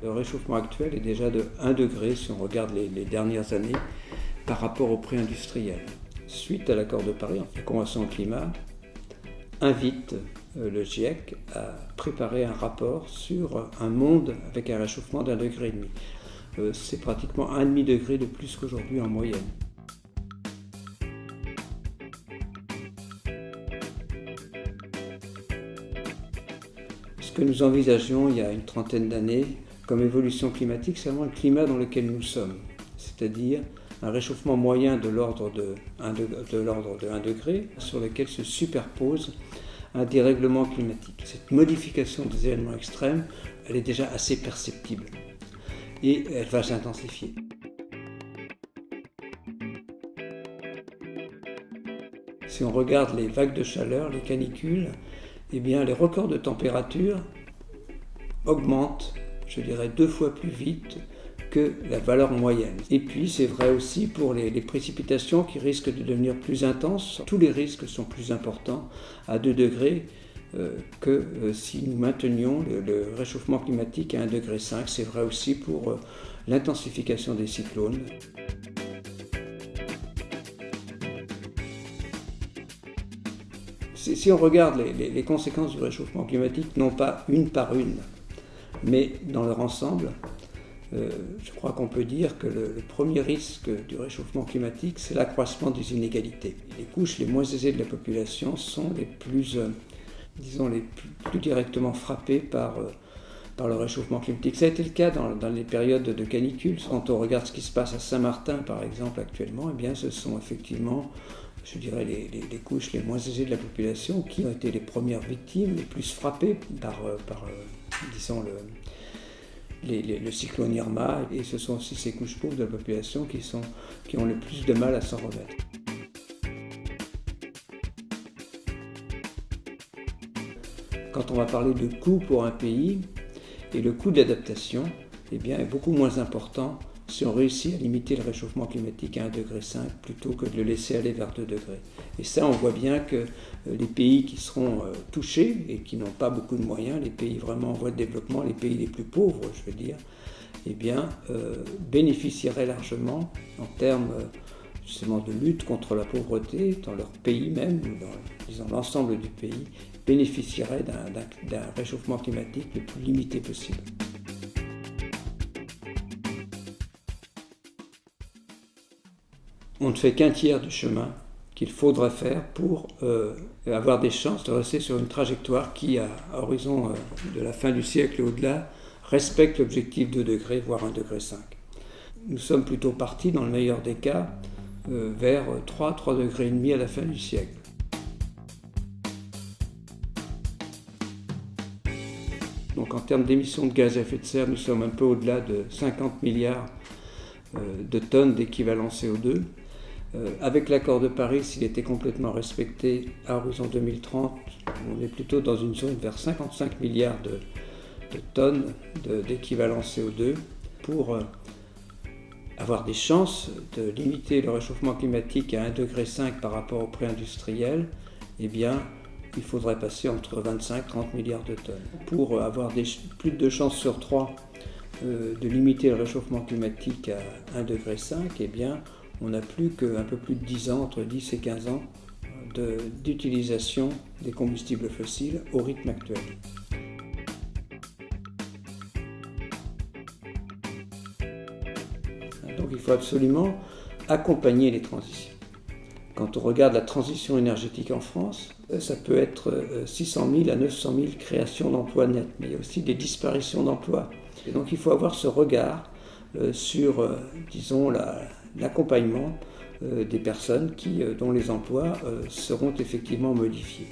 Le réchauffement actuel est déjà de 1 degré si on regarde les dernières années par rapport au pré-industriel. Suite à l'accord de Paris, la Convention climat invite le GIEC à préparer un rapport sur un monde avec un réchauffement d'1,5 degré. C'est pratiquement 1,5 degré de plus qu'aujourd'hui en moyenne. Ce que nous envisagions il y a une trentaine d'années comme évolution climatique, c'est vraiment le climat dans lequel nous sommes, c'est-à-dire un réchauffement moyen de l'ordre de 1 degré sur lequel se superpose un dérèglement climatique. Cette modification des événements extrêmes, elle est déjà assez perceptible et elle va s'intensifier. Si on regarde les vagues de chaleur, les canicules, eh bien les records de température augmentent, je dirais 2 fois plus vite que la valeur moyenne. Et puis c'est vrai aussi pour les précipitations qui risquent de devenir plus intenses. Tous les risques sont plus importants à 2 degrés que si nous maintenions le réchauffement climatique à 1,5 degré. C'est vrai aussi pour l'intensification des cyclones. Si on regarde les conséquences du réchauffement climatique, non pas une par une, mais dans leur ensemble, je crois qu'on peut dire que le premier risque du réchauffement climatique, c'est l'accroissement des inégalités. Les couches les moins aisées de la population sont les plus directement frappées par le réchauffement climatique. Ça a été le cas dans les périodes de canicule. Quand on regarde ce qui se passe à Saint-Martin, par exemple, actuellement, eh bien, ce sont effectivement, je dirais, les couches les moins aisées de la population qui ont été les premières victimes, les plus frappées par le cyclone Irma, et ce sont aussi ces couches pauvres de la population qui ont le plus de mal à s'en remettre. Quand on va parler de coût pour un pays, et le coût d'adaptation eh bien, est beaucoup moins important si on réussit à limiter le réchauffement climatique à 1,5 degré plutôt que de le laisser aller vers 2 degrés. Et ça, on voit bien que les pays qui seront touchés et qui n'ont pas beaucoup de moyens, les pays vraiment en voie de développement, les pays les plus pauvres, je veux dire, eh bien, bénéficieraient largement en termes justement de lutte contre la pauvreté dans leur pays même, ou dans l'ensemble du pays, bénéficieraient d'un réchauffement climatique le plus limité possible. On ne fait qu'un tiers du chemin qu'il faudra faire pour avoir des chances de rester sur une trajectoire qui, à horizon de la fin du siècle et au-delà, respecte l'objectif de 2 degrés, voire 1,5 degré. Nous sommes plutôt partis, dans le meilleur des cas, vers 3 degrés et demi à la fin du siècle. Donc en termes d'émissions de gaz à effet de serre, nous sommes un peu au-delà de 50 milliards de tonnes d'équivalent CO2. Avec l'accord de Paris, s'il était complètement respecté à horizon 2030, on est plutôt dans une zone vers 55 milliards de tonnes d'équivalent CO2 pour avoir des chances de limiter le réchauffement climatique à 1,5 degré par rapport au pré-industriel. Eh bien, il faudrait passer entre 25 et 30 milliards de tonnes. Pour avoir plus de 2 chances sur 3 de limiter le réchauffement climatique à 1,5 degré, eh bien, on n'a plus qu'un peu plus de 10 ans, entre 10 et 15 ans, d'utilisation des combustibles fossiles au rythme actuel. Donc il faut absolument accompagner les transitions. Quand on regarde la transition énergétique en France, ça peut être 600 000 à 900 000 créations d'emplois nets, mais il y a aussi des disparitions d'emplois. Et donc il faut avoir ce regard sur, l'accompagnement des personnes dont les emplois seront effectivement modifiés.